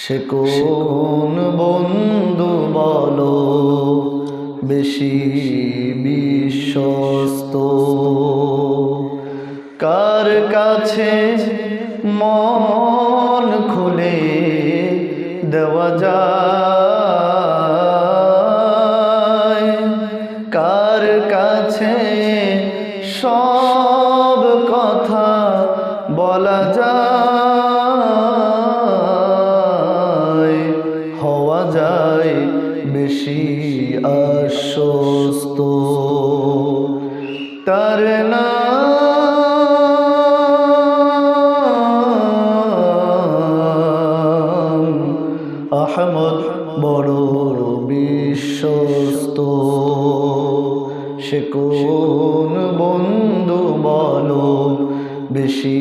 সে কোন বন্ধু বলো বেশি বিশ্বস্ত, কার কাছে মন খুলে দেওয়া যায়, কার কাছে সব কথা বলা যায়, হওয়া যায় বেশি আশ্বস্ত। তার নাম আহমদ, বড় বিশ্বস্ত। সে কোন বন্ধু বলো বেশি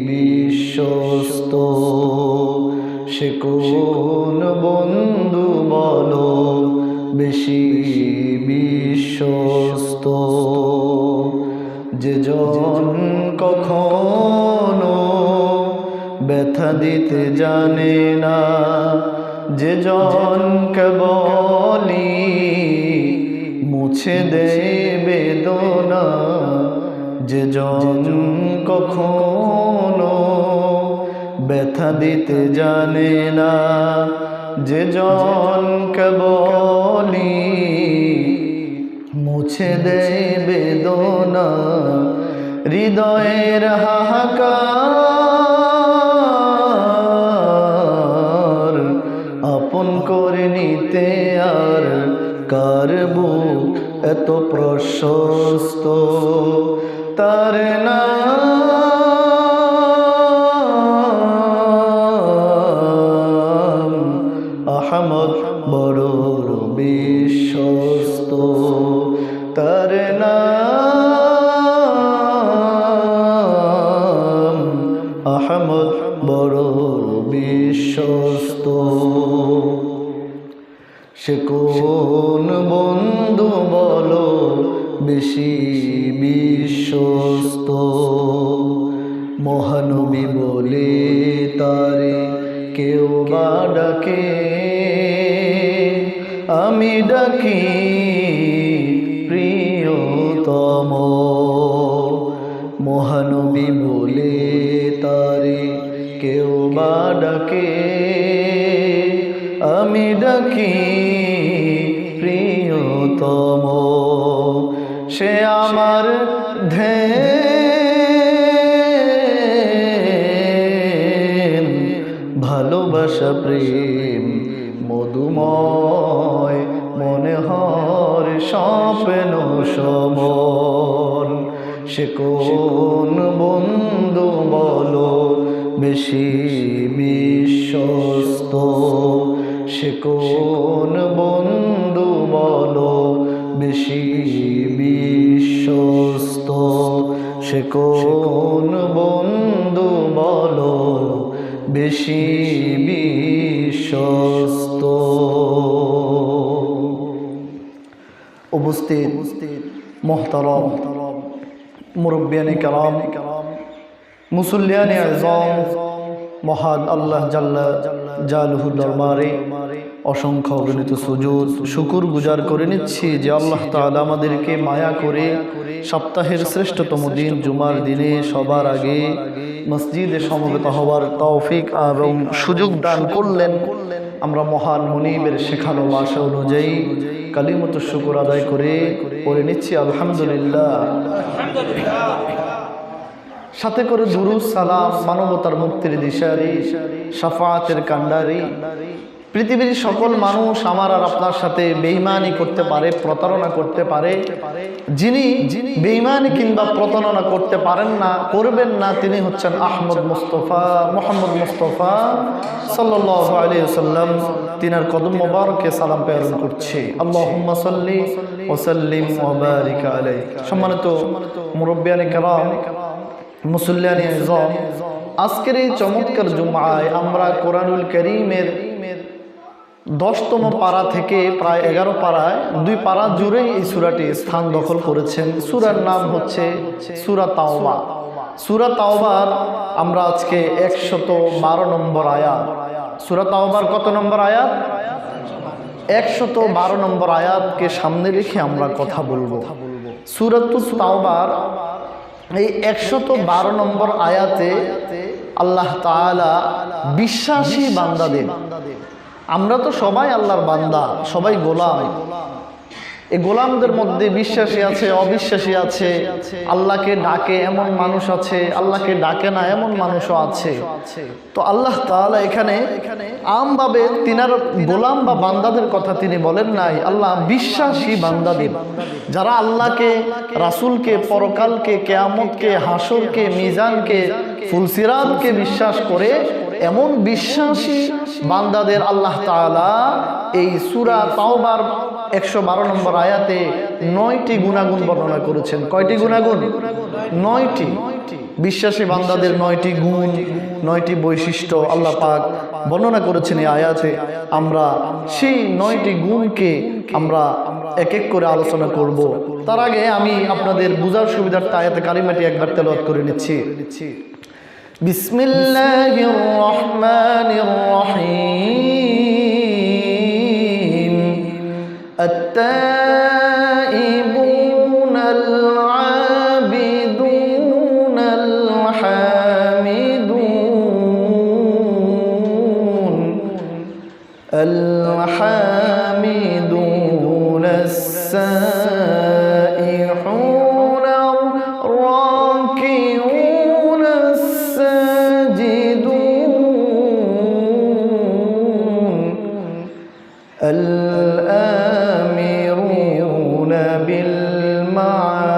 বিশ্বস্ত, সে কোন বন্ধু বলো বেশি বিশ্বস্ত। যে জন কখনো ব্যথা দিতে জানে না, যে জন কেবলই মুছে দেয় বেদনা, যে জন কখনো ব্যথা দিতে জানে না, যে জন কেবলই মুছে দেয় বেদনা, হৃদয়ের হাহাকার আপন করে নিতে আর কার বুক এত প্রশস্ত। তার নাম আহমদ, বড় বিশ্বস্ত। তার নাম আহমদ, বড় বিশ্বস্ত। সে কোন বন্ধু বলো বেশি বিশ্বস্ত, মহানবী বলে তারে কেউ বা ডাকে, আমি ডাকি প্রিয়তম। মহানবী বলে তারে কেউ বা ডাকে, আমি ডাকি প্রিয়তম। সে আমার ধ্যান ভালোবাসা প্রেম মধুময়, মনে হর স্বপ্ন সমন। সে কোন বন্ধু বলো বেশি বিশ্বস্ত, সে কোন বন্ধু বলো বেশি বিশ্বস্ত, সে কোন বন্ধু বলো বেশি বিশ্বস্ত। উপস্থিত মোহতারাম মুরব্বিয়ানে কেরাম, মুসল্লিয়ানে আযম, মহান আল্লাহ জাল্লা জালালুহুর দরবারে অসংখ্য অগণিত সুজুদ শুকুর গুজার করে নিচ্ছি যে আল্লাহ তাআলা আমাদেরকে মায়া করে সপ্তাহের শ্রেষ্ঠতম দিন জুমার দিনে সবার আগে মসজিদে সমবেত হওয়ার তৌফিক এবং সুযোগ দান করলেন। আমরা মহান মুনিবের শেখানো ভাষা অনুযায়ী কালিমাতুশ শুকর আদায় করে পড়ে নিচ্ছি আলহামদুলিল্লাহ। সাথে করে দুরূদ সালাম, মানবতার মুক্তির দিশারি, শাফাআতের কান্ডারি। পৃথিবীর সকল মানুষ আমার আর আপনার সাথে বেঈমানি করতে পারে, প্রতারণা করতে পারে। যিনি বেঈমানি কিংবা প্রতারণা করতে পারেন না, করবেন না, তিনি হচ্ছেন আহমদ মুস্তাফা, মুহাম্মদ মুস্তাফা সাল্লাল্লাহু আলাইহি ওয়াসাল্লাম। তিনার কদম মোবারকে সালাম প্রেরণ করছি। আল্লাহুম্মা সাল্লি ওয়া সাল্লিম ওয়া বারিক আলাইহি। সম্মানিত মুরব্বিয়ানে কেরাম, মুসল্লিয়ানে আযম, আজকের এই চমৎকার জুমআয় আমরা কোরআনুল কারীমের 10তম পারা থেকে প্রায় 11 পারায় 2 পারা জুড়ে এই সূরাটি স্থান দখল করেছেন। সূরার নাম হচ্ছে সূরা তাওবা। সূরা তাওবার আমরা আজকে 112 নম্বর আয়াত সূরা তাওবার কত নম্বর আয়াত? 112 নম্বর আয়াতকে সামনে রেখে আমরা কথা বলবো। সূরাতুত তাওবার এই 112 নম্বর আয়াতে আল্লাহ তাআলা বিশ্বাসী বান্দাদের, আমরা তো সবাই আল্লাহর বান্দা, সবাই গোলাম, এই গোলামদের মধ্যে বিশ্বাসী আছে, অবিশ্বাসী আছে, আল্লাহকে ডাকে এমন মানুষ আছে, আল্লাহকে ডাকে না এমন মানুষও আছে। তো আল্লাহ তাআলা এখানে আমভাবে তিনার গোলাম বা বান্দাদের কথা তিনি বলেন নাই, আল্লাহ বিশ্বাসী বান্দাদের, যারা আল্লাহকে, রাসূলকে, পরকালকে, কিয়ামতকে, হাসরকে, মিজানকে, ফুলসিরাতকে বিশ্বাস করে এমন বিশ্বাসী বান্দাদের আল্লাহ তাআলা এই সূরা তাওবার 112 নম্বর আয়াতে 9টি গুণাগুণ বর্ণনা করেছেন। কয়টি গুণাগুণ? 9টি। বিশ্বাসী বান্দাদের 9টি গুণ, 9টি বৈশিষ্ট্য আল্লাহ পাক বর্ণনা করেছেন এই আয়াতে। আমরা সেই 9টি গুণকে আমরা এক এক করে আলোচনা করব। তার আগে আমি আপনাদের বুঝার সুবিধার্থে আয়াতে কারিমাটি একবার তেলাওয়াত করে নিচ্ছি। বিসমিল্লাহির রহমানির রহিম। التائبون العابدون الحامدون السائحون الراكعون الساجدون الآمرون بالمعروف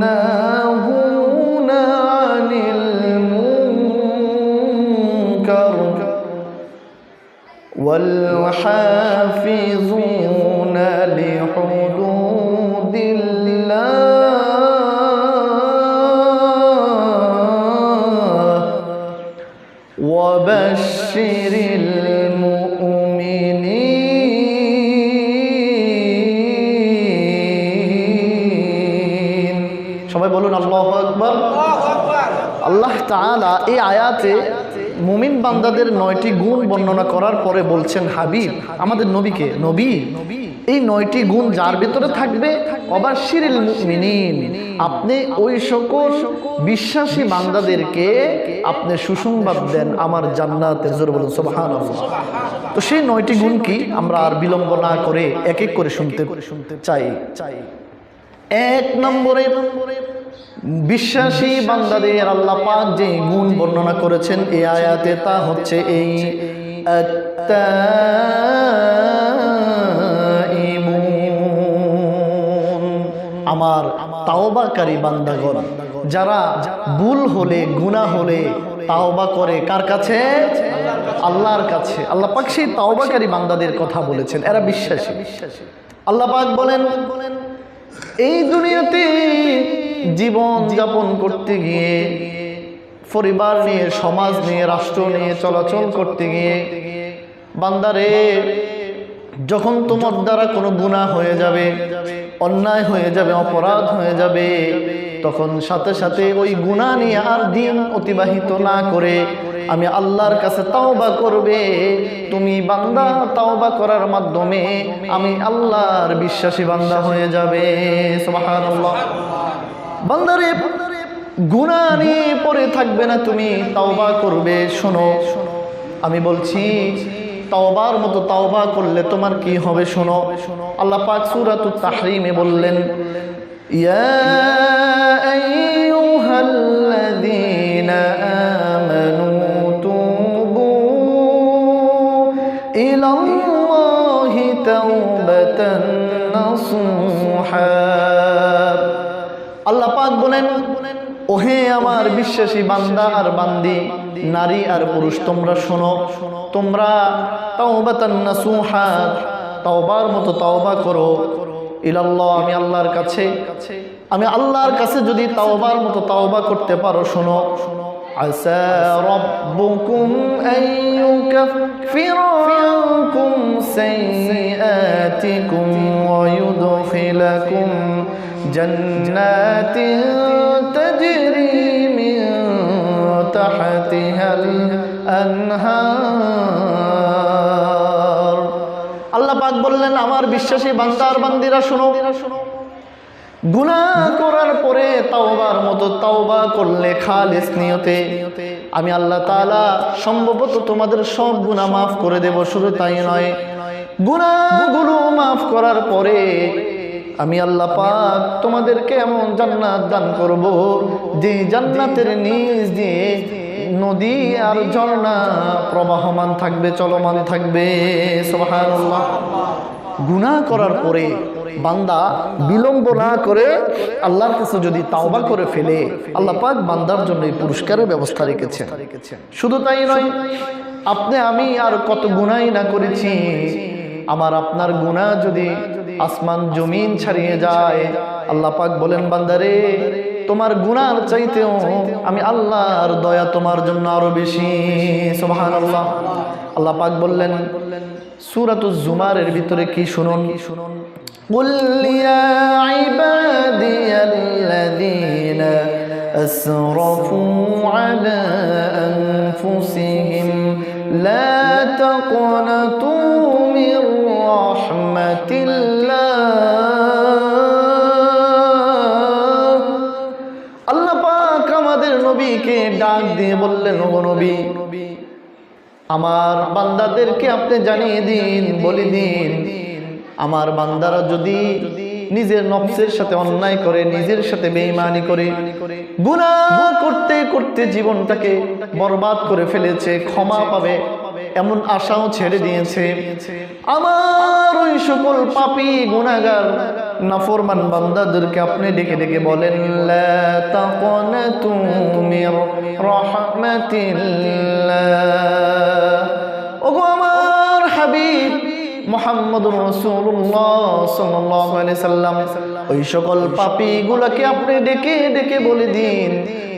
والناهون عن المنكر والحافظون لحدود الله وبشر المؤمنين। সবাই বলুন আল্লাহু আকবার। আল্লাহ তাআলা এই আয়াতে মুমিন বান্দাদের 9টি গুণ বর্ণনা করার পরে বলছেন, হাবিব আমাদের নবীকে, নবী এই 9টি গুণ যার ভিতরে থাকবে, ওয়াবাশশিরিল মুমিনিন, আপনি ওই সকল বিশ্বাসী বান্দাদেরকে আপনি সুসংবাদ দেন আমার জান্নাতের। জোরে বলুন সুবহানাল্লাহ। তো সেই 9টি গুণ কি আমরা আর বিলম্ব না করে এক এক করে শুনতে চাই। 1 নম্বরে বিশ্বাসী বান্দাদের আল্লাহ পাক যে গুণ বর্ণনা করেছেন এই আয়াতে, তা হচ্ছে এই আমার তাওবাকারী বান্দাগণ, যারা ভুল হলে, গুনাহ হলে তাওবা করে কার কাছে? আল্লাহর কাছে। আল্লাহ পাক সেই তাওবাকারী বান্দাদের কথা বলেছেন, এরা বিশ্বাসী। আল্লাহ পাক বলেন, এই দুনিয়াতে জীবন যাপন করতে গিয়ে, পরিবার নিয়ে, সমাজ নিয়ে, রাষ্ট্র নিয়ে চলাচল করতে গিয়ে বান্দারে, যখন তোমার দ্বারা কোনো গুনাহ হয়ে যাবে, অন্যায় হয়ে যাবে, অপরাধ হয়ে যাবে, তখন সাথে সাথে ওই গুনাহ নিয়ে আর দিন অতিবাহিত না করে আমি আল্লাহর কাছে তাওবা করবে। তুমি বান্দা তাওবা করার মাধ্যমে আমি আল্লাহর বিশ্বাসী বান্দা হয়ে যাবে। সুবহানাল্লাহ। বান্দারে গুনাহ নিয়ে পড়ে থাকবে না, তুমি তাওবা করবে। শোনো আমি বলছি, তাওবার মতো তাওবা করলে তোমার কি হবে শোনো। আল্লাহ পাক সূরাতুত তাহরিমে বললেন, ইয়া আইয়ুহাল্লাযীনা আমানু তুবু ইলাল্লাহি তাওবাতান নাসুহা। আল্লাহ পাক বলেন, ওহে আমার বিশ্বাসী বান্দা আর বান্দি, নারী আর পুরুষ, তোমরা শোনো, তোমরা তাওবাতান নাসুহা, তাওবার মতো তাওবা করো। ইলাল্লাহ, আমি আল্লাহর কাছে, আমি আল্লাহর কাছে যদি তাওবার মতো তাওবা করতে পারো, শোনো, আসা রাব্বুকুম আন ইউকাফিরা আনকুম সাইয়্যাতিকুম ওয়া ইউদখিলাকুম জান্নাতিন তাজরি মিন তাহতিহাল আনহার। আল্লাহ পাক বললেন, আমার বিশ্বাসী বান্দা আর বান্দিরা শুনো, গুনাহ করার পরে তাওবার মতো তাওবা করলে খালিস নিয়তে আমি আল্লাহ তাআলা সম্ভবত তোমাদের সব গুনাহ মাফ করে দেব। শুধু তাই নয়, গুনাহগুলো মাফ করার পরে আমি আল্লাহ পাক তোমাদেরকে এমন জান্নাত দান করব যে জান্নাতের নিচ দিয়ে নদী আর ঝর্ণা প্রবাহমান থাকবে, চলমান থাকবে। সুবহানাল্লাহ। গুনাহ করার পরে বান্দা বিলম্ব না করে আল্লাহর কাছে যদি তাওবা করে ফেলে, আল্লাহ পাক বান্দার জন্য এই পুরস্কারের ব্যবস্থা রেখেছেন। শুধু তাই নয়, আপনি আমি আর কত গুনাহই না করেছি, আমার আপনার গুনাহ যদি আসমান জমিন ছাড়িয়ে যায়, আল্লাহ পাক বলেন, বান্দারে তোমার গুনার চাইতেও আমি আল্লাহর দয়া তোমার জন্য আরো বেশি। সুবহানাল্লাহ। আল্লাহ পাক বললেন সূরাতুজ জুমারের ভিতরে কি শুনুন, কুল ইয়া ইবাদিয়াল্লাযীনা আসরাফু আলা আনফুসিহিম লা তাকনাতু মির রাহমাতিল্লাহ। আল্লাহ পাক আমাদের নবীকে ডাক দিয়ে বললেন, ও নবী, আমার বান্দাদেরকে আপনি জানিয়ে দিন, বলে দিন, আমার বান্দারা যদি নিজের নফসের সাথে অন্যায় করে, নিজের সাথে বেঈমানি করে, গুনাহ করতে করতে জীবনটাকে বরবাদ করে ফেলেছে, ক্ষমা পাবে এমন আশাও ছেড়ে দিয়েছে, আমার ওই সকল পাপী গুনাহগার নাফরমান বান্দাদেরকে আপনি ডেকে ডেকে বলেন, লা তাকনাতু মির রাহমাতিল্লাহ। ওগো আমার হাবিব মুহাম্মদুর রাসূলুল্লাহ সাল্লাল্লাহু আলাইহি সাল্লাম, ওই সকল পাপীগুলোকে আপনি ডেকে ডেকে বলে দিন,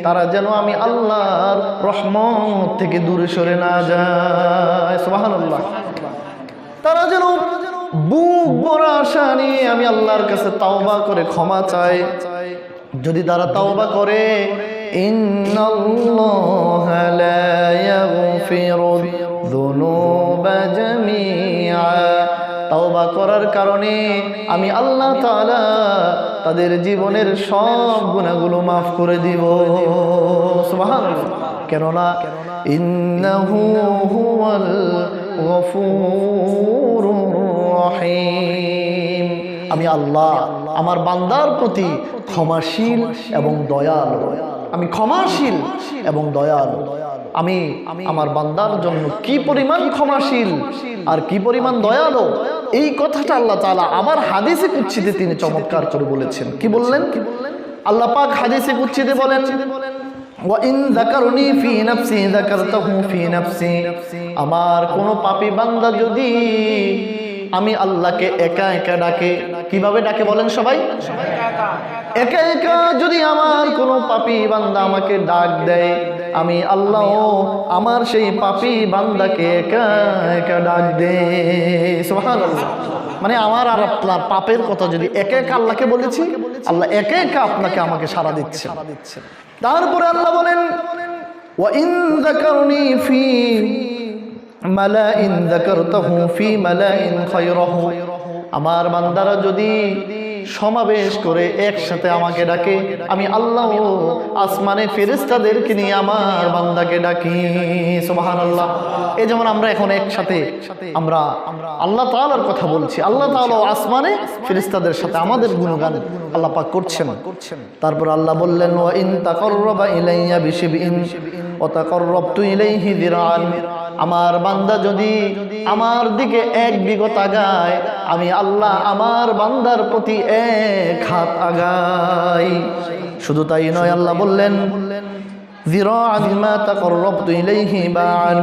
তারা যেন আমি আল্লাহর রহমত থেকে দূরে সরে না যায়। সুবহানাল্লাহ। তারা যেন বুক ভরা আশা নিয়ে আমি আল্লাহর কাছে তাওবা করে ক্ষমা চায়। যদি তারা তাওবা করে, ইন্নাল্লাহা লা ইয়াগফিরু যুনুবা জামিআ, তাওবা করার কারণে আমি আল্লাহ তাআলা তাদের জীবনের সব গুনাহগুলো মাফ করে দিব। সুবহানাল্লাহ। কেননা ইন্নাহু হুয়াল গফুরুর রহিম, আমি আল্লাহ আমার বান্দার প্রতি ক্ষমাশীল এবং দয়ালু। আমি ক্ষমাশীল এবং দয়ালু। আমি আমার বান্দার জন্য কি পরিমাণ ক্ষমাশীল আর কি পরিমাণ দয়ালু, এই কথাটা আল্লাহ তাআলা আবার হাদিসে কুদসিতে তিনি চমৎকার করে বলেছেন। কি বললেন? আল্লাহ পাক হাদিসে কুদসিতে বলেন, ওয়া ইন যাকারনি ফি নাফসি যাকারতাহু ফি নাফসি, আমার কোন পাপী বান্দা যদি আমি আল্লাহকে একা একা ডাকে, কিভাবে ডাকে বলেন সবাই? একা একা যদি আমার কোনো পাপী বান্দা আমাকে ডাক দেয়, আমি আল্লাহ আমার সেই পাপী বান্দাকে একা একা ডাক দেয়। সুবহানাল্লাহ। মানে আমার আর আপনার পাপের কথা যদি একা একা আল্লাহকে বলেছি, আল্লাহ একা একা আপনাকে আমাকে সাড়া দিচ্ছে। তারপরে আল্লাহ বলেন, ওয়া ইন যাকারনি ফি মালাইন যাকারতাহু ফি মালাইন খায়রাহু, আমার বান্দারা যদি সমাবেশ করে একসাথে আমাকে ডাকে, আমি আল্লাহ আসমানে ফেরেশতাদেরকে নিয়ে আমার বান্দাকে ডাকি। সুবহানাল্লাহ। এই যেমন আমরা এখন একসাথে আমরা আল্লাহ তাআলার কথা বলছি, আল্লাহ তাআলা আসমানে ফেরেশতাদের সাথে আমাদের গুণগান আল্লাহ পাক করছেন। তারপর আল্লাহ বললেন, ওয়া ইন তাকাররাবা ইলাইয়া বিশিবইন ওয়া তাকাররাবতু ইলাইহি যিরাআন, আমার বান্দা যদি আমার দিকে এক বিঘত আগায়, আমি আল্লাহ আমার বান্দার প্রতি এক হাত আগাই। শুধু তাই নয়, আল্লাহ বললেন, যিরাআন মা তাকাররাবতু ইলাইহি বা'আন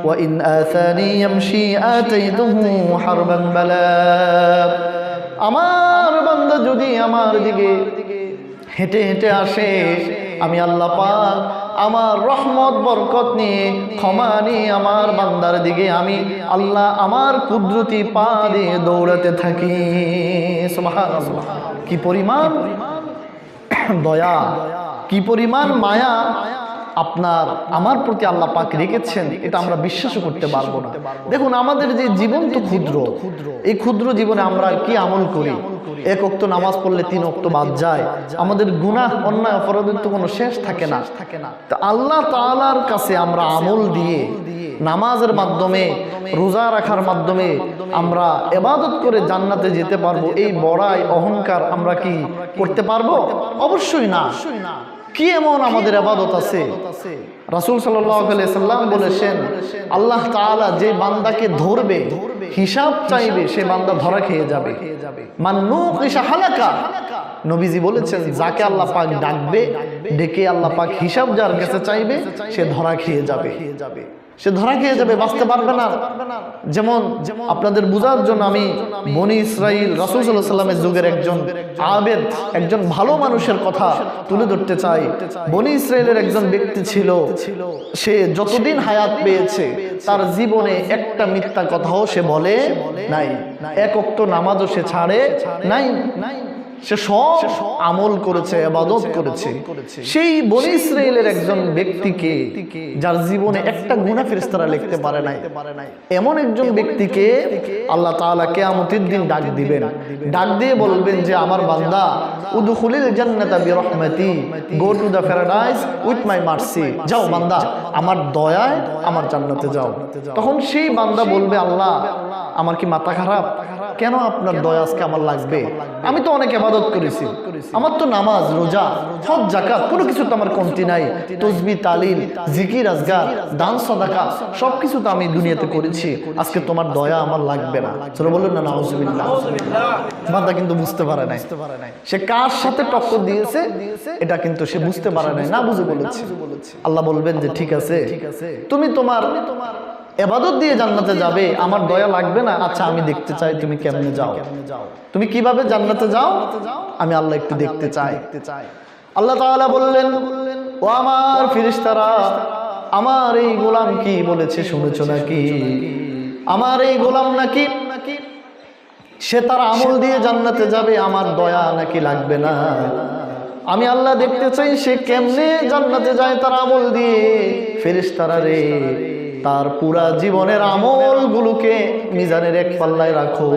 ওয়া ইন আসানি ইয়ামশি আতাইতুহু হারবান বালা, আমার বান্দা যদি আমার দিকে হেঁটে হেঁটে আসে, আমি আল্লাহ পাক আমার রহমত বরকত নিয়ে ক্ষমা নিয়ে আমার বান্দার দিকে আমি আল্লাহ আমার কুদরতি পা দিয়ে দৌড়াতে থাকি। সুবহানাল্লাহ। কি পরিমাণ দয়া, কি পরিমাণ মায়া আপনার আমার প্রতি আল্লাহ পাক রেখেছেন এটা আমরা বিশ্বাসও করতে পারবো না। দেখুন আমাদের যে জীবন তো ক্ষুদ্র, এই ক্ষুদ্র জীবনে আমরা কি আমল করি? এক ওয়াক্ত নামাজ পড়লে 3 ওয়াক্ত বাদ যায়, আমাদের গুনাহ অন্যায় অপরাধের তো কোনো শেষ থাকে না। তো আল্লাহ তাআলার কাছে আমরা আমল দিয়ে নামাজের মাধ্যমে রোজা রাখার মাধ্যমে আমরা ইবাদত করে জান্নাতে যেতে পারবো, এই বড়াই অহংকার আমরা কি করতে পারবো? অবশ্যই না। কি এমন আমাদের ইবাদত আছে? রাসূল সাল্লাল্লাহু আলাইহি সাল্লাম বলেছেন আল্লাহ তাআলা যে বান্দাকে ধরবে, হিসাব চাইবে, সে বান্দা ধরা খেয়ে যাবে। মান নুকিশা হালাকা, নবীজি বলেছেন যাকে আল্লাহ পাক ডাকবে, ডেকে আল্লাহ পাক হিসাব যার কাছে চাইবে, সে ধরা খেয়ে যাবে, সে ধরা খেয়ে যাবে, বাঁচতে পারবে না। যেমন আপনাদের বোঝার জন্য আমি বনি ইসরাইল রাসূল সাল্লাল্লাহু আলাইহি সাল্লামের যুগের একজন আবেদ, একজন ভালো মানুষের কথা তুলে ধরতে চাই। বনি ইসরাইলের একজন ব্যক্তি ছিল, সে যতদিন হায়াত পেয়েছে তার জীবনে একটা মিথ্যা কথাও সে বলে নাই, এক ওয়াক্ত নামাজও সে ছাড়ে নাই, সে সব আমল করেছে, ইবাদত করেছে। সেই বনি ইসরাইলের একজন ব্যক্তিকে যার জীবনে একটা গুনাহ ফেরেশতারা লিখতে পারে নাই, এমন একজন ব্যক্তিকে আল্লাহ তাআলা কিয়ামতের দিন ডাক দিবেন, ডাক দিয়ে বলবেন যে আমার বান্দা উদখুলিল জান্নাতা বিরহমাতি, go to the paradise with my mercy, যাও বান্দা আমার দয়ায় আমার জান্নাতে যাও। তখন সেই বান্দা বলবে আল্লাহ আমার কি মাথা খারাপ? কেন আপনার দয়া আজকে আমার লাগবে? আমি তো অনেক ইবাদত করেছি, আমার তো নামাজ রোজা হজ যাকাত কোনো কিছু তো আমার কমতি নাই, তাসবিহ তাহলিল জিকির আজগার দান সাদাকা সবকিছু তো আমি দুনিয়াতে করেছি, আজকে তোমার দয়া আমার লাগবে না। চলো বলুন না নাউজুবিল্লাহ। বান্দা কিন্তু বুঝতে পারে নাই সে কার সাথে টক্কর দিয়েছে, এটা কিন্তু সে বুঝতে পারে নাই, না বুঝে বলেছে। আল্লাহ বলবেন যে ঠিক আছে, তুমি তোমার ইবাদত দিয়ে জান্নাতে যাবে, আমার দয়া লাগবে না, আচ্ছা আমি দেখতে চাই তুমি কেমনে যাও, তুমি কিভাবে জান্নাতে যাও, আমি আল্লাহ একটু দেখতে চাই। আল্লাহ তাআলা বললেন ও আমার ফেরেশতারা, আমার এই গোলাম কি বলেছে শুনেছো নাকি? আমার এই গোলাম নাকি সে তার আমল দিয়ে জান্নাতে যাবে, আমার দয়া নাকি লাগবে না? আমি আল্লাহ দেখতে চাই সে কেমনে জান্নাতে যায় তার আমল দিয়ে। ফেরেশতারা রে, তার পুরা জীবনের আমলগুলোকে মিজানের এক পাল্লায় রাখো,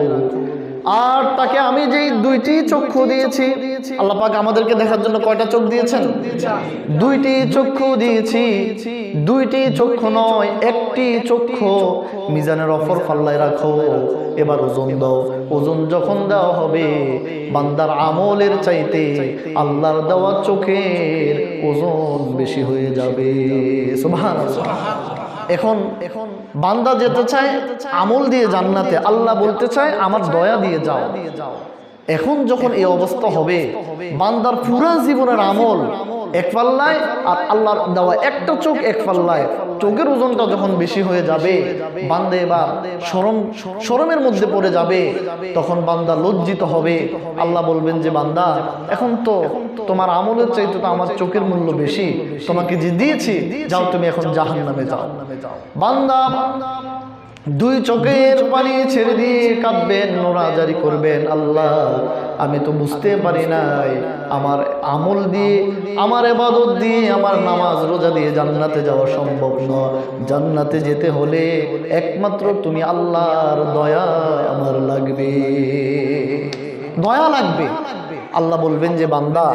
আর তাকে আমি যেই 2টি চক্ষু দিয়েছি, আল্লাহ পাক আমাদেরকে দেখার জন্য কয়টা চোখ দিয়েছেন? 2টি চক্ষু দিয়েছি। 2টি চক্ষু নয়, একটি চক্ষু মিজানের অপর পাল্লায় রাখো, এবার ওজন দাও। ওজন যখন দেওয়া হবে, বান্দার আমলের চাইতে আল্লাহর দেওয়া চোখের ওজন বেশি হয়ে যাবে। সুবহানাল্লাহ। এখন বান্দা যেতে চায় আমল দিয়ে জান্নাতে, আল্লাহ বলতে চায় আমার দয়া দিয়ে যাও। এখন যখন এই অবস্থা হবে, বান্দার পুরা জীবনের আমল এক পাল্লায় আর আল্লাহর দেওয়া একটা চোখ এক পাল্লায়, চোখের ওজনটা যখন বেশি হয়ে যাবে, বান্দা এবার শরমের মধ্যে পড়ে যাবে। তখন বান্দা লজ্জিত হবে। আল্লাহ বলবেন যে বান্দা এখন তো তোমার আমলের চাইতে তো আমার চোখের মূল্য বেশি, তোমাকে যে দিয়েছি যাও তুমি এখন জাহান্নামে যাও। বান্দা 2 চোখের পানি ছেড়ে দিয়ে কাঁদবেন, নোরাজারি করবেন, আল্লাহ আমি তো বুঝতে পারি নাই আমার আমল দিয়ে, আমার ইবাদত দিয়ে, আমার নামাজ রোজা দিয়ে জান্নাতে যাওয়া সম্ভব নয়। জান্নাতে যেতে হলে একমাত্র তুমি আল্লাহর দয়া আমার লাগবে, দয়া লাগবে। আল্লাহ বলবেন যে বান্দা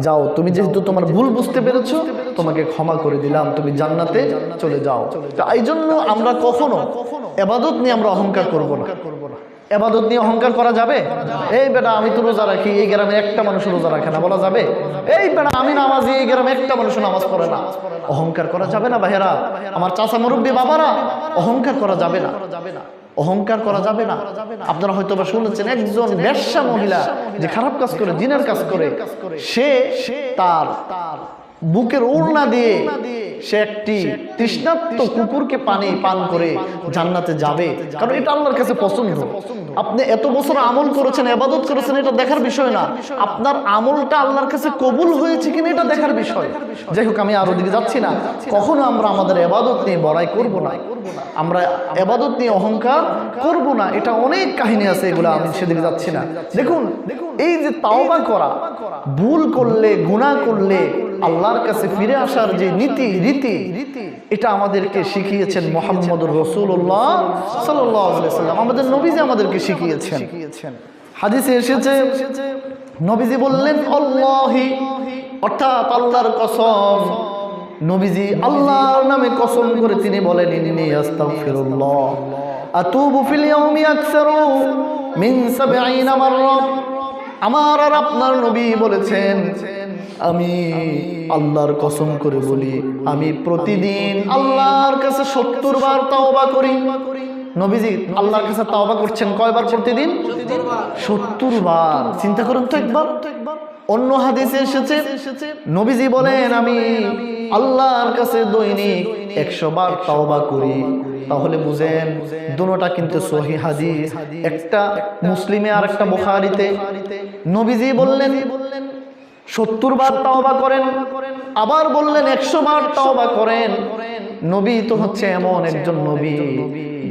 যাও, তুমি যেহেতু তোমার ভুল বুঝতে পেরেছো, তোমাকে ক্ষমা করে দিলাম, তুমি জান্নাতে চলে যাও। তো এই জন্য আমরা কখনো ইবাদত নিয়ে আমরা অহংকার করব না। ইবাদত নিয়ে অহংকার করা যাবে? এই বেটা আমি তো রোজা রাখি, এই গ্রামে একটা মানুষ রোজা রাখে না, বলা যাবে? এই বেটা আমি নামাজি, এই গ্রামে একটা মানুষ নামাজ পড়ে না। অহংকার করা যাবে না ভাইয়েরা, আমার চাচা মুরব্বী বাবারা, অহংকার করা যাবে না, অহংকার করা যাবে না। আপনারা হয়তো বা শুনেছেন একজন বেশ্যা মহিলা যে খারাপ কাজ করে, জিনের কাজ করে, সে তার বুকের ওড়না দিয়ে সে একটি তৃষ্ণার্ত কুকুরকে পানি পান করে জান্নাতে যাবে, কারণ এটা আল্লাহর কাছে পছন্দ। আপনি এত বছর আমল করেছেন, ইবাদত করেছেন, এটা দেখার বিষয় না, আপনার আমলটা আল্লাহর কাছে কবুল হয়েছে কিনা এটা দেখার বিষয়। যাই হোক, আমি আরো দিকে যাচ্ছি না। কখনো আমরা আমাদের ইবাদত নিয়ে বড়াই করব না, আমরা ইবাদত নিয়ে অহংকার করব না। এটা অনেক কাহিনী আছে, এগুলো আমি সেদিকে যাচ্ছি না। দেখুন এই যে তাওবা করা, ভুল করলে, গুনাহ করলে আল্লাহর কাছে ফিরে আসার যে নীতি রীতি এটা আমাদেরকে শিখিয়েছেন মুহাম্মদুর রাসূলুল্লাহ সাল্লাল্লাহু আলাইহি ওয়াসাল্লাম। আমাদের নবীজি আমাদেরকে শিখিয়েছেন। হাদিসে এসেছে নবীজি বললেন আল্লাহি, অর্থাৎ আল্লাহর কসম। নবীজি আল্লাহর নামে কসম করে তিনি বলেন ইন্নী আস্তাগফিরুল্লাহ আতুবু ফিল ইয়াউমি আকসারু মিন 70 মাররা। আমার আর আপনার নবী বলেছেন আমি আল্লাহর কসম করে বলি আমি প্রতিদিন আল্লাহর কাছে 70 বার তাওবা করি। নবীজি আল্লাহর কাছে তাওবা করছেন কয়বার প্রতিদিন? 70 বার। চিন্তা করুন তো একবার। অন্য হাদিসে এসেছে নবীজি বলেন আমি আল্লাহর কাছে দৈনিক 100 বার তাওবা করি। তাহলে বুঝেন দুটোটা কিন্তু সহিহ হাদিস, একটা মুসলিমে আর একটা বুখারীতে। নবীজি বললেন 70 বার তাওবা করেন, আবার বললেন 100 বার তাওবা করেন। নবী তো হচ্ছে এমন একজন নবী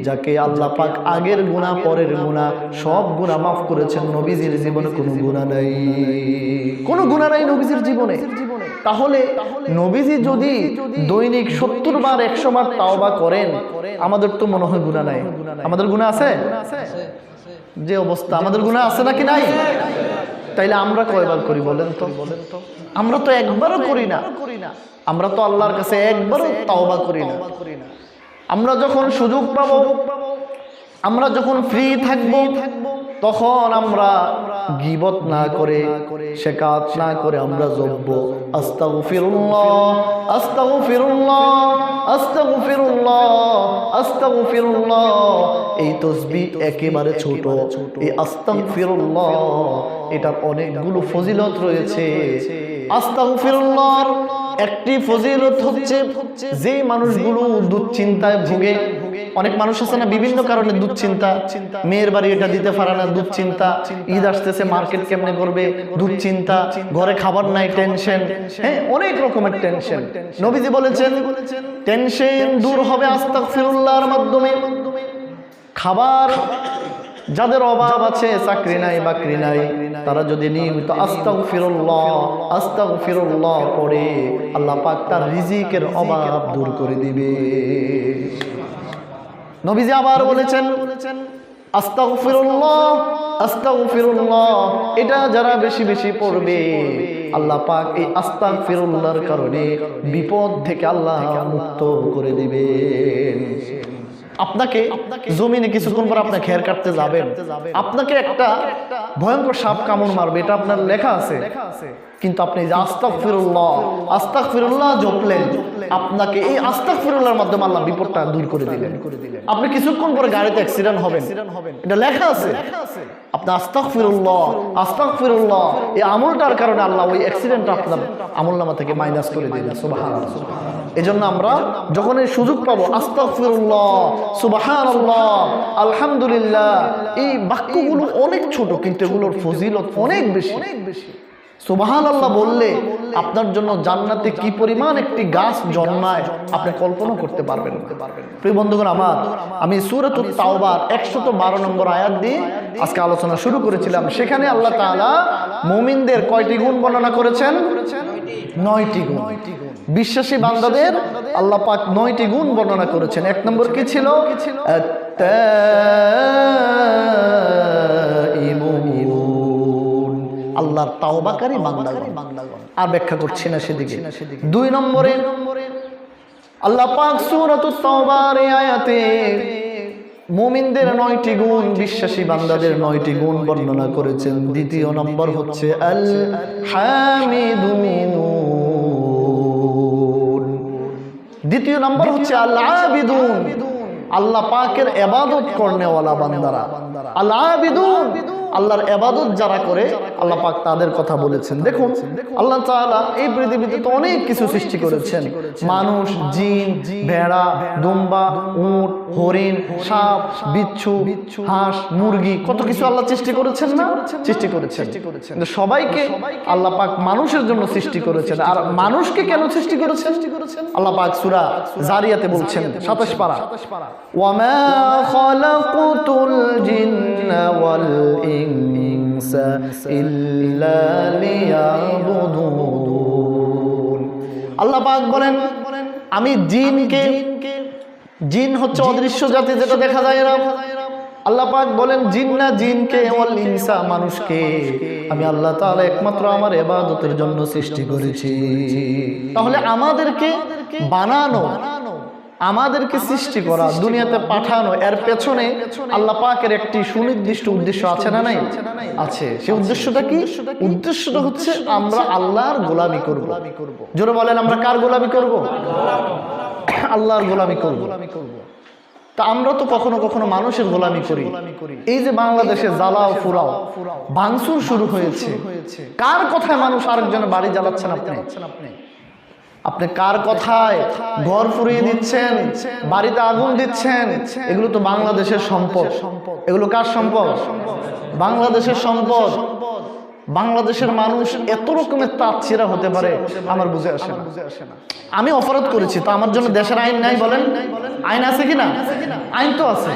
যাকে আল্লাহ পাক আগের গুনাহ পরের গুনাহ সব গুনাহ মাফ করেছেন। নবীজির জীবনে কোনো গুনাহ নাই, কোনো গুনাহ নাই নবীজির জীবনে। তাহলে নবীজি যদি দৈনিক 70 বার 100 বার তাওবা করেন, আমাদের তো মনে হয় গুনাহ নাই। আমাদের গুনাহ আছে? যে অবস্থা, আমাদের গুনাহ আছে নাকি নাই? তাইলে আমরা কয়বার করি বলেন তো? আমরা তো একবারও করি না। আমরা তো আল্লাহর কাছে একবারও তাওবা করি না। আমরা যখন সুযোগ পাবো, আমরা যখন ফ্রি থাকবো, তখন আমরা গীবত না করে শেকাত না করে আমরা জপব আস্তাগফিরুল্লাহ আস্তাগফিরুল্লাহ আস্তাগফিরুল্লাহ আস্তাগফিরুল্লাহ। এই তাসবিহ একেবারে ছোট। এই আস্তাগফিরুল্লাহ এটার অনেকগুলো ফজিলত রয়েছে। আস্তাগফিরুল্লাহর একটি ফজিলত হচ্ছে যে মানুষগুলো দুশ্চিন্তায় ভোগে, অনেক মানুষ আছে না বিভিন্ন কারণে দুশ্চিন্তা, মেয়ের বাড়ি এটা দিতে পারে না দুশ্চিন্তা, ঈদ আসতেছে মার্কেট কেমনে করবে দুশ্চিন্তা, ঘরে খাবার নাই টেনশন, হ্যাঁ অনেক রকমের টেনশন। নবীজি বলেছেন টেনশন দূর হবে আস্তাগফিরুল্লাহর মাধ্যমে। খাবার যাদের অভাব আছে, চাকরি নাই বাকরি নাই, তারা যদি নিয়মিত আস্তাগফিরুল্লাহ আস্তাগফিরুল্লাহ পড়ে আল্লাহ পাক তার রিজিকের অভাব দূর করে দিবে। নবীজি আবার বলেছেন আস্তাগফিরুল্লাহ আস্তাগফিরুল্লাহ, এটা যারা বেশি বেশি পড়বে আল্লাহ পাক এই আস্তাগফিরুল্লাহর কারণে বিপদ থেকে আল্লাহ মুক্ত করে দিবেন। আপনাকে জমিনে কিছুক্ষণ পর আপনি খের কাটতে যাবেন, আপনাকে একটা ভয়ঙ্কর সাপ কামড় মারবে, এটা আপনার লেখা আছে, কিন্তু আপনি যে আস্তাগফিরুল্লাহ আস্তাগফিরুল্লাহ জপলেন, আপনাকে এই আস্তাগফিরুল্লাহর মাধ্যমে আল্লাহ বিপদটা দূর করে দিলেন। আপনি কিছুক্ষণ পরে গাড়িতে অ্যাক্সিডেন্ট হবেন, এটা লেখা আছে, আপনি আস্তাগফিরুল্লাহ আস্তাগফিরুল্লাহ এই আমলটার কারণে আল্লাহ ওই অ্যাক্সিডেন্টটা আপনার আমলনামা থেকে মাইনাস করে দিলেন। সুবহানাল্লাহ। এজন্য আমরা যখন এই সুযোগ পাবো আস্তাগফিরুল্লাহ সুবহানাল্লাহ আলহামদুলিল্লাহ, এই বাক্যগুলো অনেক ছোট কিন্তু এগুলোর ফজিলত অনেক বেশি। সুবহানাল্লাহ বললে আপনার জন্য জান্নাতে কি পরিমাণ একটি গাছ জন্মায় আপনি কল্পনা করতে পারবেন না। প্রিয় বন্ধুগণ আমার, আমি সূরাতুত তাওবার 112 নম্বর আয়াত দিয়ে আজকে আলোচনা শুরু করেছিলাম। সেখানে আল্লাহ তাআলা মুমিনদের কয়টি গুণ বর্ণনা করেছেন? 9টি গুণ। বিশ্বাসী বান্দাদের আল্লাহ পাক 9টি গুণ বর্ণনা করেছেন। 1 নম্বর কি ছিল? আল্লাহর তাওবাকারী বান্দাগণ। আর ব্যাখ্যা করছি না সেদিকে। 2 নম্বরে আল্লাহ পাক সূরাতুত তাওবার এই আয়াতে মুমিনদের 9টি গুণ, বিশ্বাসী বান্দাদের 9টি গুণ বর্ণনা করেছেন। 2 নম্বর হচ্ছে আল হামিদুন। 2 নম্বর হচ্ছে আল আবিদুন, আল্লাহ পাকের ইবাদত করনেওয়ালা বান্দারা। আল আবিদুন, আল্লাহর ইবাদত যারা করে আল্লাহ পাক তাদের কথা বলেছেন। দেখুন আল্লাহ তাআলা এই পৃথিবীতে তো অনেক কিছু সৃষ্টি করেছেন, মানুষ, জিন, ভেড়া, দুম্বা, উট, হরিণ, সাপ, বিচ্ছু, হাঁস, মুরগি, কত কিছু আল্লাহ সৃষ্টি করেছেন না? সৃষ্টি করেছেন। কিন্তু সবাইকে আল্লাহ পাক মানুষের জন্য সৃষ্টি করেছেন। আর মানুষকে কেন সৃষ্টি করেছেন? আল্লাহ পাক সূরা জারিয়াতে বলছেন 27 পারা, ওয়ামা খালাকুতুল জিন্না ওয়াল ইনসা ইল্লা লিয়াবুদুন। আল্লাহ পাক বলেন আমি জিনকে, জিন হচ্ছে অদৃশ্য জাতি যেটা দেখা যায় না, আল্লাহ পাক বলেন জিন্না জিনকে ওয়াল ইনসা মানুষকে আমি আল্লাহ তাআলা একমাত্র আমার ইবাদতের জন্য সৃষ্টি করেছি। তাহলে আমাদেরকে বানানো, আমাদেরকে সৃষ্টি করা, দুনিয়াতে পাঠানো, এর পেছনে আল্লাহ পাকের একটি সুনির্দিষ্ট উদ্দেশ্য আছে না নাই? আছে। সেই উদ্দেশ্যটা কি? উদ্দেশ্যটা হচ্ছে আমরা আল্লাহর গোলামি করব। জোরে বলেন আমরা কার গোলামি করব? আল্লাহর গোলামি করব। তা আমরা তো কখনো কখনো মানুষের গোলামি করি। এই যে বাংলাদেশে জ্বালাও ফুরাও ভাঙচুর শুরু হয়েছে, কার কথায় মানুষ আরেকজনের বাড়ি জ্বালাচ্ছেন আপনি? আপনি কার কথায় ঘর পুড়িয়ে দিচ্ছেন, বাড়িতে আগুন দিচ্ছেন? এগুলো তো বাংলাদেশের সম্পদ। এগুলো কার সম্পদ? বাংলাদেশের সম্পদ। বাংলাদেশের মানুষ এত রকমের তাচ্ছিরা হতে পারে আমার বুঝে আসে না। আমি অপরাধ করেছি তো আমার জন্য দেশের আইন নাই? বলেন আইন আছে কি না? আইন তো আছে।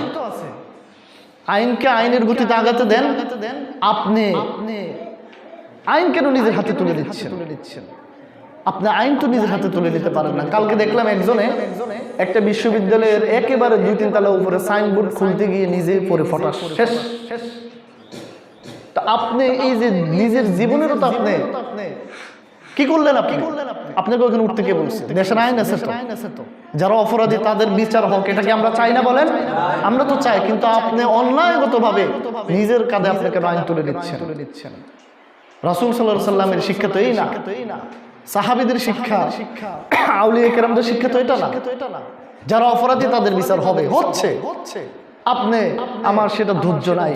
আইনকে আইনের গতিতে আগাতে দেন। আপনি আইন কেন নিজের হাতে তুলে দিচ্ছেন? আপনি আইন তো নিজের হাতে তুলে নিতে পারেন না। কালকে দেখলাম একজনে একটা বিশ্ববিদ্যালয়ের একেবারে 2-3 তলা উপরে সাইনবোর্ড খুলতে গিয়ে নিজে পড়ে ফটা শেষ। তা আপনি এই যে নিজের জীবনেরও তো আপনি কি করলেন? আপনাকে ওখানে উঠতে কে বলছে? দেশের আইন আছে তো, যারা অপরাধী তাদের বিচার হোক, এটা কি আমরা চাই না? বলেন আমরা তো চাই, কিন্তু আপনি অন্যায়গতভাবে নিজের কাঁধে আপনি কেন আইন তুলে দিচ্ছেন? রাসূল সাল্লাল্লাহু আলাইহি সাল্লামের শিক্ষা তো এই না, সাহাবীদের শিক্ষা, আউলিয়া কেরামদের শিক্ষা তো এটা না। যারা অপরাধী তাদের বিচার হবে, হচ্ছে। আপনি আমার সেটা ধৈর্য নাই।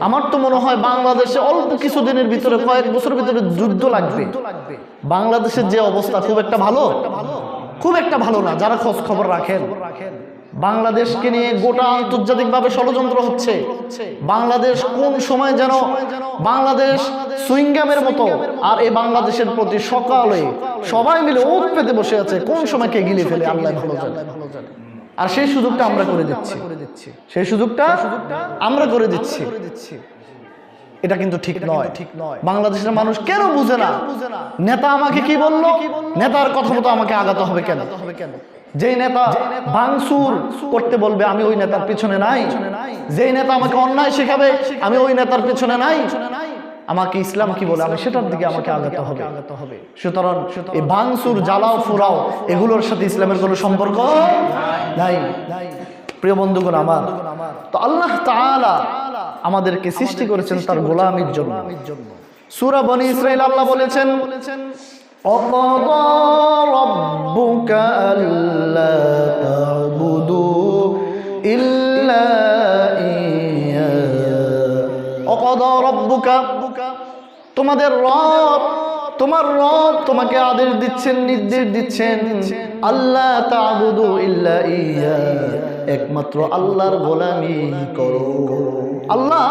আমার তো মনে হয় বাংলাদেশে অল্প কিছুদিনের ভিতরে, কয়েক বছরের ভিতরে যুদ্ধ লাগবে। বাংলাদেশের যে অবস্থা খুব একটা ভালো না। যারা খোঁজ খবর রাখেন, বাংলাদেশকে নিয়ে গোটা আন্তর্জাতিকভাবে ষড়যন্ত্র হচ্ছে। বাংলাদেশ কোন সময় যেন বাংলাদেশ সুইংগামের মতো, আর এই বাংলাদেশের প্রতি সকালে সবাই মিলে ওত পেতে বসে আছে, কোন সময় কে গিলে ফেলে আল্লাহ ভালো জানে। আর সেই সুযোগটা আমরা করে দিচ্ছি, সেই সুযোগটা আমরা করে দিচ্ছি। এটা কিন্তু ঠিক নয়। বাংলাদেশের মানুষ কেন বুঝে না? নেতা আমাকে কি বললো, নেতার কথা মতো আমাকে আগাতে হবে কেন? যেই নেতা ভাঙচুর করতে বলবে আমি ওই নেতার পিছনে নাই। যেই নেতা আমাকে অন্যায় শেখাবে আমি ওই নেতার পিছনে নাই। আমাকে ইসলাম কি বলে আমি সেটার দিকে আমাকে আগাতে হবে। সুতরাং এই ভাঙচুর, জ্বালাও ফুরাও এগুলোর সাথে ইসলামের কোনো সম্পর্ক নাই। প্রিয় বন্ধুগণ আমার, তো আল্লাহ তাআলা আমাদেরকে সৃষ্টি করেছেন তার গোলামির জন্য। সূরা বনী ইসরাঈল আল্লাহ বলেছেন وَقَضَى رَبُّكَ أَلَّا تَعْبُدُوا إِلَّا إِيَّاهُ وَقَضَى رَبُّكَ তোমার রব তোমাকে আদেশ দিচ্ছেন, নির্দেশ দিচ্ছেন আল্লাহ তা'বুদু ইল্লা ইয়্যাহু, একমাত্র আল্লাহর গোলামি করো। আল্লাহ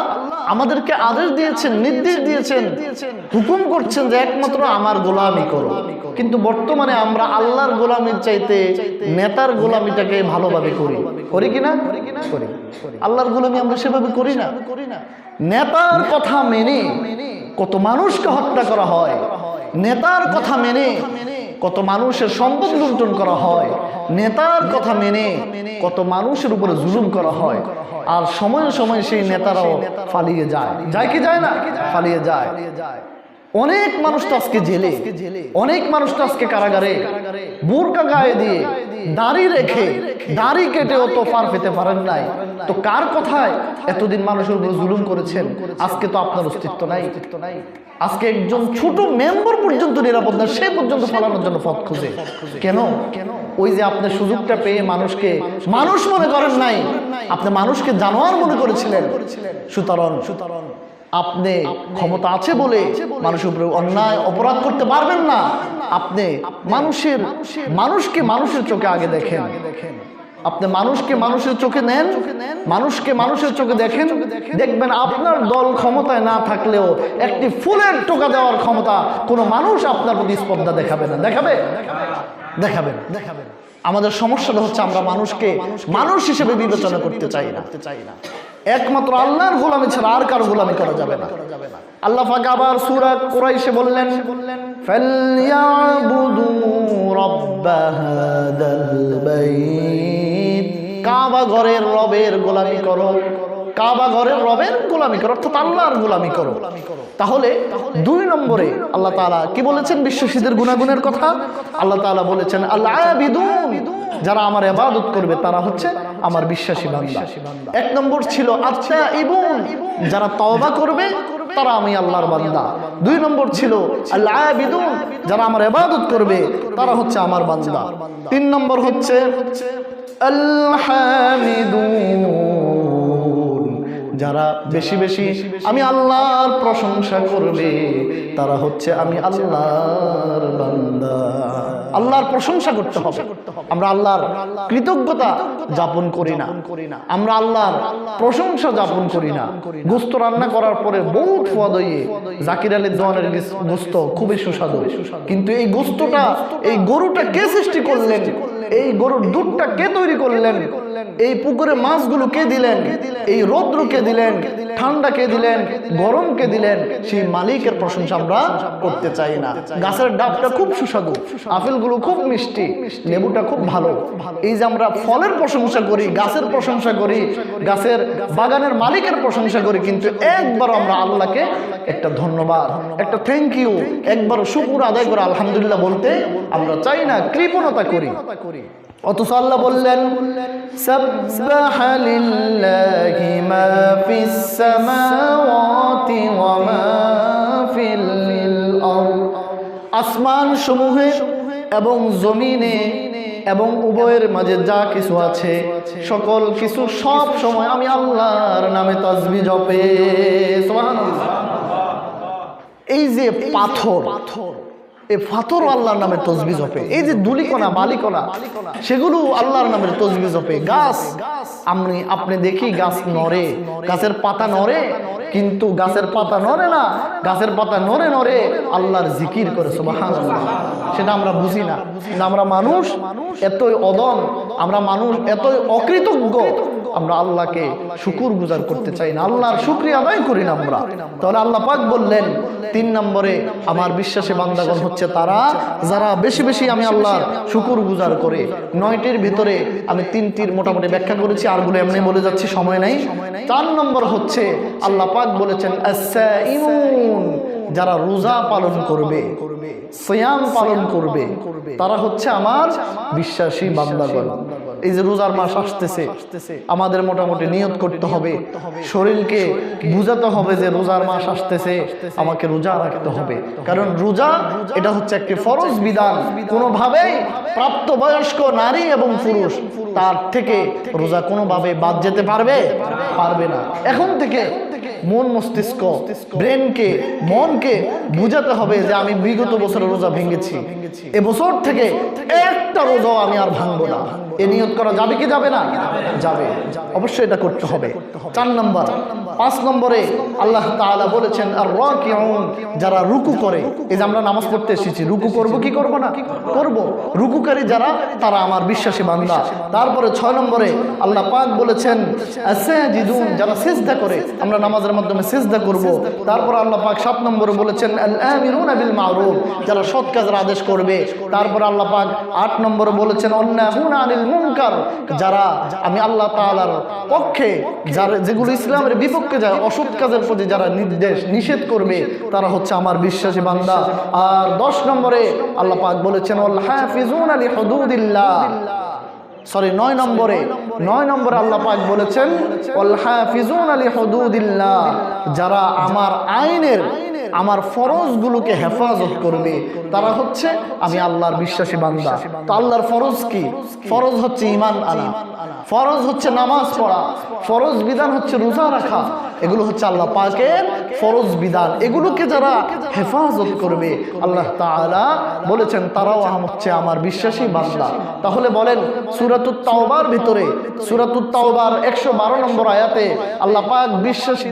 আমাদেরকে আদেশ দিয়েছেন, নির্দেশ দিয়েছেন, হুকুম করছেন যে একমাত্র আমার গোলামি করো। কিন্তু বর্তমানে আমরা আল্লাহর গোলামির চাইতে নেতার গোলামিটাকে ভালোভাবে করি কিনা? করি। আল্লাহর গোলামি আমরা সেভাবে করি না। নেতার কথা মেনে কত মানুষকে হত্যা করা হয়, নেতার কথা মেনে কত মানুষের সম্পদ লুণ্ঠন করা হয়, নেতার কথা মেনে কত মানুষের উপরে জুলুম করা হয়। আর সময়ে সময়ে সেই নেতারাও পালিয়ে যায় কি যায় না? পালিয়ে যায়। অনেক মানুষ তো আজকে জেলে, অনেক মানুষ তো আজকে কারাগারে, বোরকা গায়ে দিয়ে দাড়ি রেখে, দাড়ি কেটেও তো পার পেতে পারেন নাই। তো কার কথায় এতদিন মানুষের উপর জুলুম করেছেন? আজকে তো আপনার অস্তিত্ব নাই। আজকে একজন ছোট মেম্বার পর্যন্ত নিরাপদ না, সে পর্যন্ত পালানোর জন্য পথ খুঁজে। কেন? ওই যে আপনি সুযোগটা পেয়ে মানুষকে মানুষ মনে করেন নাই, আপনি মানুষকে জানোয়ার মনে করেছিলেন। সুতরাং আপনি ক্ষমতা আছে বলে মানুষের উপরে অন্যায় অপরাধ করতে পারবেন না। আপনি মানুষকে মানুষের চোখে আগে দেখেন। আপনি মানুষকে মানুষের চোখে নেন, মানুষকে মানুষের চোখে দেখেন, দেখবেন আপনার দল ক্ষমতায় না থাকলেও একটি ফুলের টোকা দেওয়ার ক্ষমতা কোনো মানুষ আপনার প্রতি স্পর্ধা দেখাবে না। দেখাবেন। আমাদের সমস্যাটা হচ্ছে আমরা মানুষকে মানুষ হিসেবে বিবেচনা করতে চাই না। একমাত্র আল্লাহর গোলামি ছাড়া আর কারো গোলামি করা যাবে না। আল্লাহ পাক আবার সূরা কুরাইশে বললেন ফালইয়াবুদু রাব্বা হাযাল বাইত, কাবা ঘরের রবের গোলামি করো, কাবা ঘরের রবের গোলামি করো, অর্থাৎ আল্লাহর গোলামি করো। তাহলে 2 নম্বরে আল্লাহ তাআলা কি বলেছেন বিশ্বাসীদের গুনাহগুনের কথা? আল্লাহ তাআলা বলেছেন আল আবিদুন, যারা আমার ইবাদত করবে তারা হচ্ছে আমার বিশ্বাসী বান্দা। 1 নম্বর ছিল আত-তাইবুন, যারা তওবা করবে তারা আমি আল্লাহর বান্দা। 2 নম্বর ছিল আল আবিদুন, যারা আমার ইবাদত করবে তারা হচ্ছে আমার বান্দা। 3 নম্বর হচ্ছে আল হামিদুন, যারা বেশি বেশি আমি আল্লাহর প্রশংসা করবে তারা হচ্ছে আমি আল্লাহর বান্দা। আল্লাহর প্রশংসা করতে হবে। আমরা আল্লাহর কৃতজ্ঞতা যাপন করি না, আমরা আল্লাহর প্রশংসা যাপন করি না। গোস্ত রান্না করার পরে বহুত স্বাদ হয়ে, জাকির আলী দোয়ানের গোস্ত খুবই সুস্বাদু, কিন্তু এই গোস্তটা, এই গরুটা কে সৃষ্টি করলেন, এই গরুর দুধটা কে তৈরি করলেন, এই পুকুরে মাছগুলো কে দিলেন, এই রৌদ্র কে দিলেন, ঠান্ডা কে দিলেন, গরম কে দিলেন, সেই মালিকের প্রশংসা আমরা করতে চাই না। গাছের ডাবটা খুব সুস্বাদু, আপেলগুলো খুব মিষ্টি, লেবুটা খুব ভালো, এই যে আমরা ফলের প্রশংসা করি, গাছের প্রশংসা করি, গাছের বাগানের মালিকের প্রশংসা করি, কিন্তু একবার আমরা আল্লাহকে একটা ধন্যবাদ, একটা থ্যাংক ইউ, একবার শুকর আদায় করে আলহামদুলিল্লাহ বলতে আমরা চাই না, কৃপণতা করি। অথচ আল্লাহ বললেন সাব্বাহা লিল্লাহি মা ফিস সামাওয়াতি ওয়া মা ফিল আরদ, আসমান সমূহে এবং জমিনে এবং উভয়ের মাঝে যা কিছু আছে সকল কিছু সব সময় আমি আল্লাহর নামে তাসবিহ জপে। সুবহানাল্লাহ। এই যে পাথর, এই পাথর আল্লাহর নামে তাসবিহ জপে, এই যে ধুলিকণা বালিকণা সেগুলো আল্লাহর নামের তাসবিহ জপে। গাছ, আপনি দেখি গাছ নড়ে, গাছের পাতা নড়ে, কিন্তু গাছের পাতা নড়ে না, গাছের পাতা নড়ে নড়ে আল্লাহর জিকির করে। সুবহানাল্লাহ। সেটা আমরা বুঝি না, কিন্তু আমরা মানুষ এতই অদম, আমরা মানুষ এতই অকৃতজ্ঞ, আমরা আল্লাহকে শুকর গুজার করতে চাই না, আল্লাহর শুকরিয়া আদায় করি না আমরা। তাহলে আল্লাহ পাক বললেন 3 নম্বরে আমার বিশ্বাসী বান্দাগণ হচ্ছে তারা যারা বেশি বেশি আমি আল্লাহর শুকর গুজার করে। 9টির ভিতরে আমি 3টির মোটামুটি ব্যাখ্যা করেছি, আরগুলো এমনি বলে যাচ্ছি, সময় নাই। 4 নম্বর হচ্ছে আল্লাহ পাক বলেছেন আস-সাইমুন, যারা রোজা পালন করবে, সিয়াম পালন করবে, তারা হচ্ছে আমার বিশ্বাসী বান্দাগণ। এই যে রোজার মাস আসতেছে, আমাদের মোটামুটি নিয়ত করতে হবে, শরীরকে বুঝাতে হবে যে রোজার মাস আসতেছে, আমাকে রোজা রাখতে হবে। কারণ রোজা এটা হচ্ছে একটি ফরজ বিধান, কোনোভাবেই প্রাপ্তবয়স্ক নারী এবং পুরুষ তার থেকে রোজা কোনোভাবে বাদ যেতে পারবে না। এখন থেকে মন মস্তিষ্ক, ব্রেনকে, মনকে বুঝাতে হবে যে আমি বিগত বছরে রোজা ভেঙেছি, এবছর থেকে একটা রোজাও আমি আর ভাঙবো না। এ নিয়ত করা যাবে কি যাবে না? যাবে, অবশ্যই এটা করতে হবে। 4 নম্বর। 5 নম্বরে আল্লাহ তাআলা বলেছেন আর রাকিউন, যারা রুকু করে। এই যে আমরা নামাজ পড়তে এসেছি, রুকু করব কি করব না? করব। রুকুকারী যারা তারা আমার বিশ্বাসী বান্দা। তারপরে 6 নম্বরে আল্লাহ পাক বলেছেন আস-সাজিদুন, যারা সিজদা করে, আমরা নামাজের মাধ্যমে সিজদা করব। তারপর আল্লাহ পাক 7 নম্বরে বলেছেন আল আমিরুনা বিল মারুফ, যারা সৎ কাজের আদেশ করবে। তারপর আল্লাহ পাক 8 নম্বরে বলেছেন অন্নাহুনা আনিল মুনকার, যারা আমি আল্লাহ তাআলার পক্ষে, যারা যেগুলো ইসলামের বিপক্ষে যায়, অসৎ কাজের প্রতি যারা নির্দেশ নিষেধ করবে, তারা হচ্ছে আমার বিশ্বাসী বান্দা। আর 10 নম্বরে আল্লাহ পাক বলেছেন ওয়াল হাফিজুনা লিহুদুদিল্লাহ, 9 নম্বরে আল্লাহ পাক বলেছেন ওয়াল হাফিজুনা লিহুদুদিল্লাহ, যারা আমার আইনের, আমার ফরজগুলোকে হেফাজত করবে, তারা হচ্ছে আমি আল্লাহর বিশ্বাসী বান্দা। তো আল্লাহর ফরজ কি? ফরজ হচ্ছে ঈমান আনা, ফরজ হচ্ছে নামাজ পড়া, ফরজ বিধান হচ্ছে রোজা রাখা। এগুলো হচ্ছে আল্লাহ পাকের ফরজ বিধান। এগুলোকে যারা হেফাজত করবে আল্লাহ তাআলা বলেছেন তারাও হচ্ছে আমার বিশ্বাসী বান্দা। তাহলে বলেন সূরাতুত তাওবার ভিতরে, সূরাতুত তাওবার 112 নম্বর আয়াতে আল্লাহ পাক বিশ্বাসী